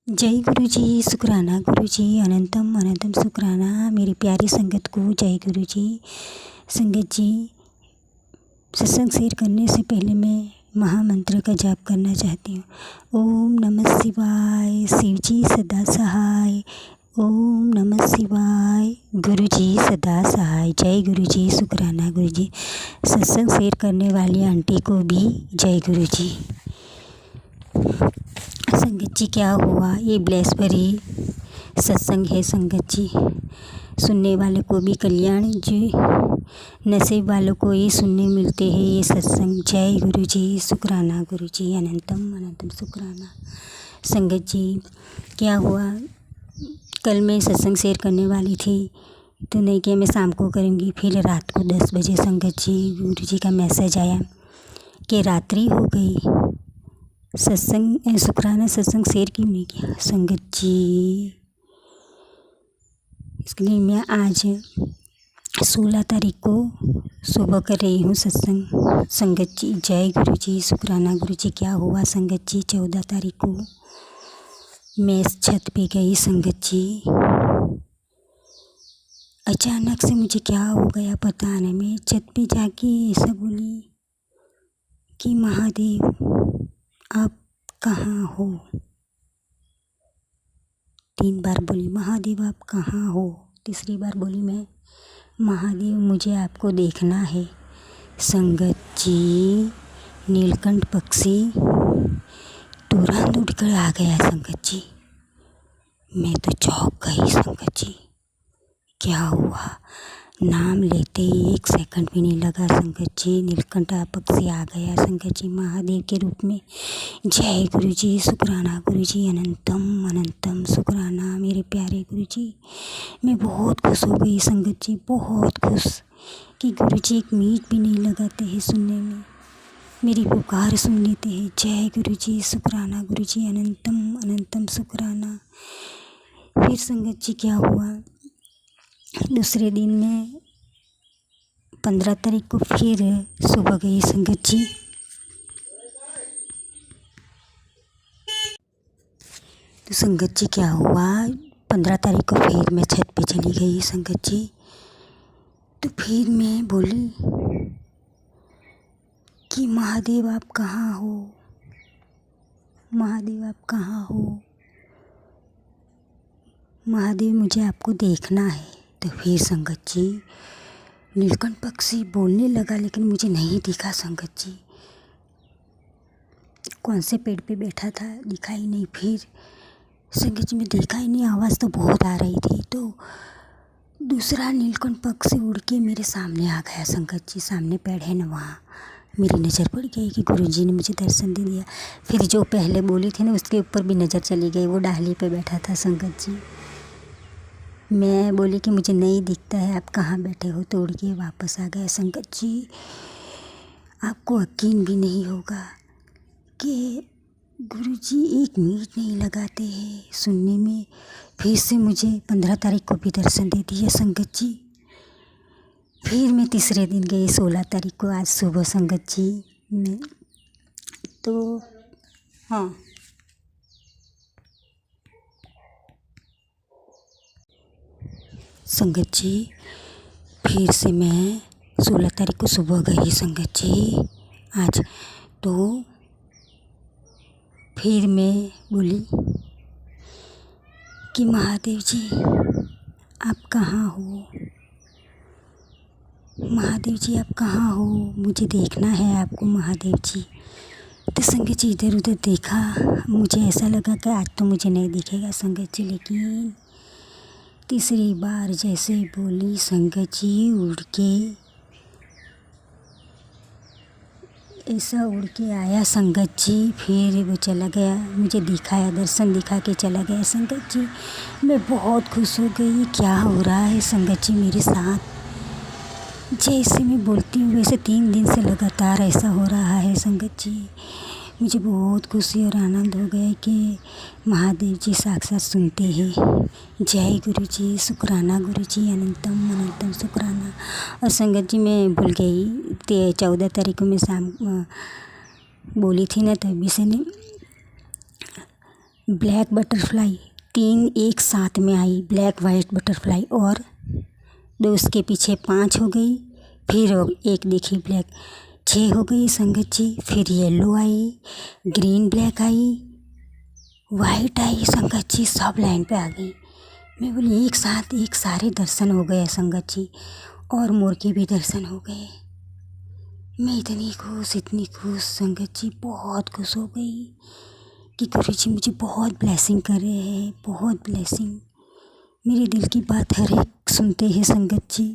जय गुरु जी, शुक्राना गुरु जी, अनंतम अनंतम शुक्राना मेरी प्यारी संगत को। जय गुरु जी। संगत जी, सत्संग शेयर करने से पहले मैं महामंत्र का जाप करना चाहती हूँ। ओम नमः शिवाय, शिव जी सदा सहाय। ओम नमः शिवाय, गुरु जी सदा सहाय। जय गुरु जी, शुक्राना गुरु जी। सत्संग शेयर करने वाली आंटी को भी जय गुरु जी। संगत जी, क्या हुआ, ये ब्लेसबरी सत्संग है संगत जी। सुनने वाले को भी कल्याण जी, नसीब वालों को ये सुनने मिलते हैं ये सत्संग। जय गुरु जी, शुक्राना गुरु जी, अनंतम अनंतम शुक्राना। संगत जी, क्या हुआ, कल मैं सत्संग शेयर करने वाली थी तो नहीं कि मैं शाम को करूँगी। फिर रात को 10 बजे संगत जी गुरु जी का मैसेज आया कि रात्रि हो गई, सत्संग शुक्राना सत्संग शेयर क्यों नहीं किया संगत जी। इसके लिए मैं आज 16 तारीख को सुबह कर रही हूँ सत्संग संगत जी। जय गुरु जी, शुक्राना गुरु जी। क्या हुआ संगत जी, 14 तारीख को मैं छत पे गई संगत जी। अचानक से मुझे क्या हो गया पता नहीं, मैं छत पे जाके ऐसा बोली कि महादेव आप कहाँ हो। 3 बार बोली महादेव आप कहाँ हो। तीसरी बार बोली मैं महादेव मुझे आपको देखना है। संगत जी, नीलकंठ पक्षी तुरंत उड़कर आ गया संगत जी। मैं तो चौंक गई संगत जी। क्या हुआ, नाम लेते ही 1 सेकंड भी नहीं लगा संगत जी, नीलकंठ पक्षी आ गया संगत जी महादेव के रूप में। जय गुरु जी, शुक्राना गुरु जी, अनंतम अनंतम शुक्राना मेरे प्यारे गुरु जी। मैं बहुत खुश हो गई संगत जी, बहुत खुश कि गुरु जी 1 मिनट भी नहीं लगाते हैं सुनने में, मेरी पुकार सुन लेते हैं। जय गुरु जी, शुक्राना गुरु जी, अनंतम अनंतम शुक्राना। फिर संगत जी क्या हुआ, दूसरे दिन में 15 तारीख को फिर सुबह गई संगत जी। तो संगत जी क्या हुआ, 15 तारीख को फिर मैं छत पे चली गई संगत जी। तो फिर मैं बोली कि महादेव आप कहाँ हो, महादेव आप कहाँ हो, महादेव मुझे आपको देखना है। तो फिर संगत जी नीलकंठ पक्षी बोलने लगा, लेकिन मुझे नहीं दिखा संगत जी, कौन से पेड़ पे बैठा था दिखाई नहीं। फिर संगत जी में देखा ही नहीं, आवाज़ तो बहुत आ रही थी। तो दूसरा नीलकंठ पक्षी उड़ के मेरे सामने आ गया संगत जी, सामने पेड़ है ना, वहाँ मेरी नज़र पड़ गई कि गुरु जी ने मुझे दर्शन दे दिया। फिर जो पहले बोली थी ना उसके ऊपर भी नज़र चली गई, वो डाली पे बैठा था संगत जी। मैं बोली कि मुझे नहीं दिखता है, आप कहाँ बैठे हो, तो उड़ के वापस आ गया संगत जी। आपको यकीन भी नहीं होगा कि गुरुजी 1 मिनट नहीं लगाते हैं सुनने में। फिर से मुझे 15 तारीख को भी दर्शन दे दिया संगत जी। फिर मैं तीसरे दिन गई 16 तारीख को, आज सुबह संगत जी में। तो हाँ, संगत जी फिर से मैं 16 तारीख को सुबह गई संगत जी आज। तो फिर मैं बोली कि महादेव जी आप कहाँ हो, महादेव जी आप कहाँ हो, मुझे देखना है आपको महादेव जी। तो संगत जी इधर उधर देखा, मुझे ऐसा लगा कि आज तो मुझे नहीं दिखेगा संगत जी। लेकिन तीसरी बार जैसे बोली संगत जी, उड़ के ऐसा उड़ के आया संगत जी। फिर वो चला गया, मुझे दिखाया, दर्शन दिखा के चला गया संगत जी। मैं बहुत खुश हो गई, क्या हो रहा है संगत जी मेरे साथ। जैसे मैं बोलती हूँ वैसे 3 दिन से लगातार ऐसा हो रहा है संगत जी। मुझे बहुत खुशी और आनंद हो गया कि महादेव जी साक्षात सुनते हैं। जय गुरु जी, शुक्राना गुरु जी, अनंतम अनंतम शुक्राना। और संगत जी मैं भूल गई, 14 तारीख को मैं शाम बोली थी ना, तभी से नहीं ब्लैक बटरफ्लाई 3 एक साथ में आई, ब्लैक वाइट बटरफ्लाई, और 2 उसके पीछे 5 हो गई, फिर एक देखी ब्लैक 6 हो गई संगत जी। फिर येलो आई, ग्रीन ब्लैक आई, वाइट आई संगत जी, सब लाइन पे आ गई। मैं बोली एक साथ एक सारे दर्शन हो गए संगत जी, और मोर के भी दर्शन हो गए। मैं इतनी खुश संगत जी, बहुत खुश हो गई कि गुरु जी मुझे बहुत ब्लेसिंग कर रहे हैं, बहुत ब्लेसिंग। मेरे दिल की बात हर एक सुनते हैं संगत जी,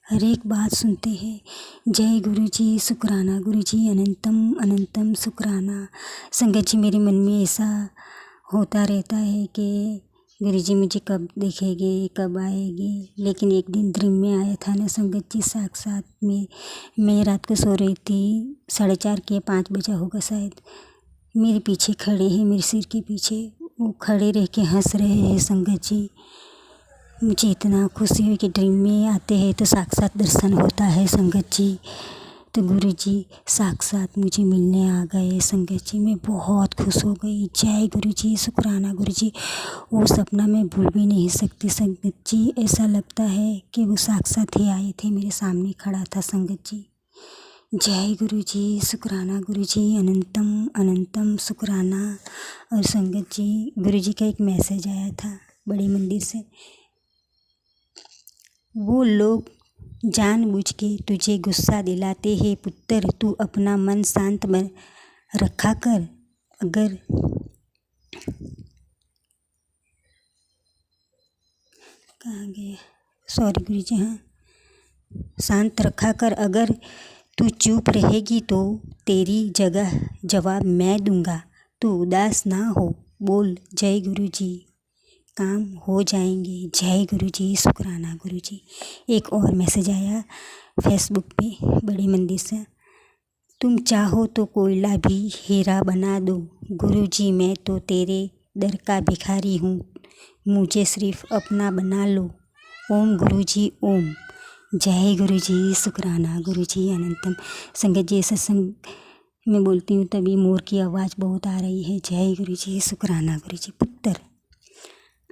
हर एक बात सुनते हैं। जय गुरु जी, शुक्राना गुरु जी, अनंतम अनंतम शुक्राना। संगत जी मेरे मन में ऐसा होता रहता है कि गुरु जी मुझे कब देखेंगे, कब आएगी। लेकिन एक दिन ड्रीम में आया था ना संगत जी, साक्षात में। मैं रात को सो रही थी, 4:30 के 5 बजा होगा शायद। मेरे पीछे खड़े हैं, मेरे सिर के पीछे वो खड़े रह के हंस रहे हैं संगत जी। मुझे इतना खुशी हुई कि ड्रीम में आते हैं तो साक्षात दर्शन होता है संगत जी। तो गुरु जी साक्षात मुझे मिलने आ गए संगत जी, मैं बहुत खुश हो गई। जय गुरु जी, शुक्राना गुरु जी। वो सपना मैं भूल भी नहीं सकती संगत जी, ऐसा लगता है कि वो साक्षात ही आए थे, मेरे सामने खड़ा था संगत जी। जय गुरु जी, शुक्राना गुरु जी, अनंतम अनंतम शुक्राना। और संगत जी गुरु जी का एक मैसेज आया था बड़ी मंदिर से, वो लोग जानबूझ के तुझे गुस्सा दिलाते हैं पुत्र, तू अपना मन शांत रखा कर। अगर कहाँ गया, सॉरी गुरु जी, हाँ, शांत रखा कर। अगर तू चुप रहेगी तो तेरी जगह जवाब मैं दूंगा, तू उदास ना हो, बोल जय गुरु जी, काम हो जाएंगे। जय गुरु जी, शुक्राना गुरु जी। एक और मैसेज आया फेसबुक पे बड़ी मंदिर से, तुम चाहो तो कोयला भी हीरा बना दो गुरु जी, मैं तो तेरे दर का भिखारी हूँ, मुझे सिर्फ अपना बना लो। ओम गुरु जी ओम। जय गुरु जी, शुक्राना गुरु जी, अनंतम। संगत जी सत्संग में बोलती हूँ तभी मोर की आवाज़ बहुत आ रही है। जय गुरु जी, शुक्राना गुरु जी। पुत्र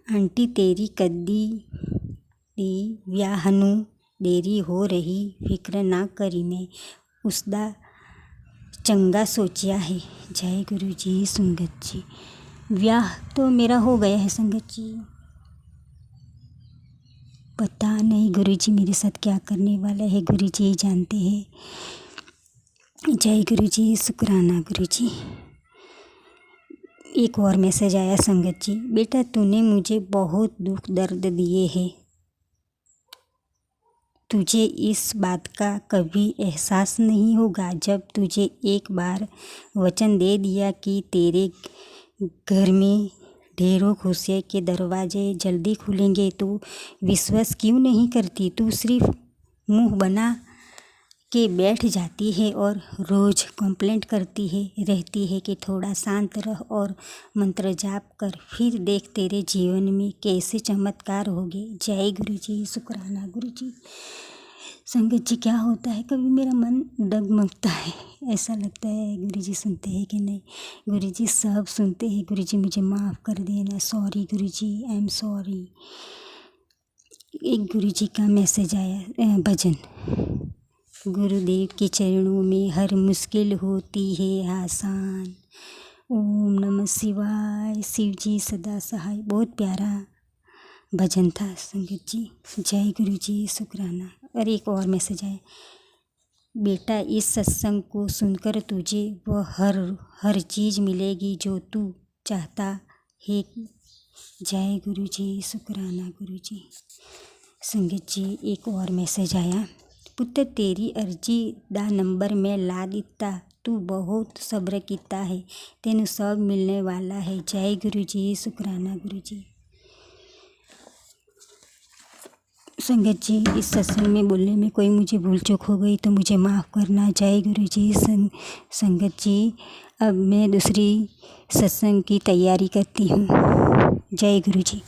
आंटी तेरी कद्दी दी व्याहनु देरी हो रही, फिक्र ना करी ने उसदा चंगा सोचिया है। जय गुरु जी, संगत जी व्याह तो मेरा हो गया है संगत जी, पता नहीं गुरु जी मेरे साथ क्या करने वाला है, गुरु जी ही जानते हैं। जय गुरु जी, शुक्राना गुरु जी। एक और मैसेज आया संगत जी, बेटा तूने मुझे बहुत दुख दर्द दिए हैं, तुझे इस बात का कभी एहसास नहीं होगा। जब तुझे एक बार वचन दे दिया कि तेरे घर में ढेरों खुशियों के दरवाजे जल्दी खुलेंगे तो विश्वास क्यों नहीं करती। तू सिर्फ मुंह बना के बैठ जाती है और रोज़ कंप्लेंट करती है रहती है कि थोड़ा शांत रह और मंत्र जाप कर, फिर देख तेरे जीवन में कैसे चमत्कार होगे। जय गुरु जी, शुक्राना गुरु जी। संगत जी क्या होता है, कभी मेरा मन डगमगता है, ऐसा लगता है गुरु जी सुनते हैं कि नहीं। गुरु जी सब सुनते हैं, गुरु जी मुझे माफ़ कर देना, sorry Guru ji, I am sorry. एक गुरु जी का मैसेज आया भजन, गुरुदेव के चरणों में हर मुश्किल होती है आसान, ओम नमः शिवाय, शिव जी सदा सहाय। बहुत प्यारा भजन था संगत जी। जय गुरु जी, शुक्राना। और एक और मैसेज आया, बेटा इस सत्संग को सुनकर तुझे वह हर चीज़ मिलेगी जो तू चाहता है। जय गुरु जी, शुक्राना गुरु जी। संगत जी एक और मैसेज आया, पुत्र तेरी अर्जी दा नंबर में ला दिता, तू बहुत सब्र किता है, तेनू सब मिलने वाला है। जय गुरु जी, शुक्राना गुरु जी। संगत जी इस सत्संग में बोलने में कोई मुझे भूल चूक हो गई तो मुझे माफ़ करना। जय गुरु जी। संगत जी अब मैं दूसरी सत्संग की तैयारी करती हूँ। जय गुरु जी।